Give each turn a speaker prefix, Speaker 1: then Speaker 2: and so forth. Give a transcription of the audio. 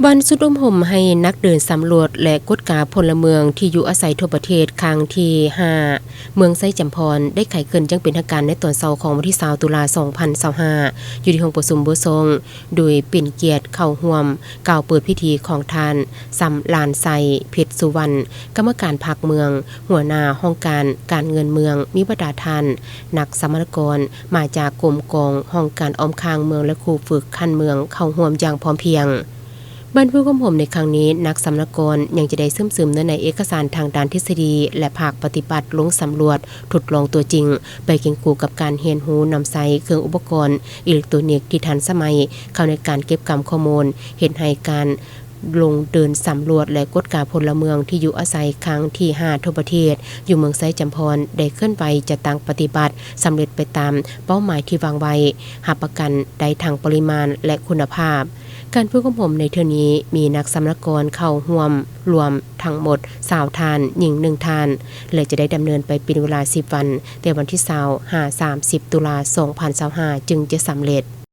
Speaker 1: วันสุดลมห่มให้นักเดินสำรวจและกฎกาพลเมืองที่อยู่อาศัยทั่วประเทศครั้งที่5เมืองไซจำพรได้ไขเกินจังเป็นทางการในตอนเช้าของวันที่20ตุลา2025อยู่ที่ห้องประชุมบุทรงโดยปิ่นเกียรติเข้าร่วมกล่าวเปิดพิธีของทานสำลานไซเพชรสุวรรณกรรมการพรรคเมืองหัวหน้าห้องการเงินเมืองมีบรรดาท่านนักสมรกรมาจากกรมกองห้องการออมคางเมืองและครูฝึกคันเมืองเข้าร่วมอย่างพร้อมเพรียงบรรพความผมในครั้งนี้นักสำนักกรยังจะได้ซึมในเอกสารทางด้านทฤษฎีและภาคปฏิบัติลงสำรวจทดลองตัวจริงไปเก่งกูกับการเรียนรู้นำใช้เครื่องอุปกรณ์อิเล็กทรอนิกส์ที่ทันสมัยเข้าในการเก็บกำข้อมูลเห็นให้การลงเดินสำรวจและกฎกาพลเมืองที่อยู่อาศัยครั้งที่5ทั่วประเทศอยู่เมืองไซจำพรได้เคลื่อนไปจะตั้งปฏิบัติสำเร็จไปตามเป้าหมายที่วางไว้หาประกันได้ทางปริมาณและคุณภาพการพูดของผมในเทื่อนี้มีนักสำนักกรเข้าร่วมรวมทั้งหมด20ท่านหญิง1ท่านและจะได้ดำเนินไปเป็นเวลา10วันแต่วันที่30 ตุลา2025จึงจะสำเร็จ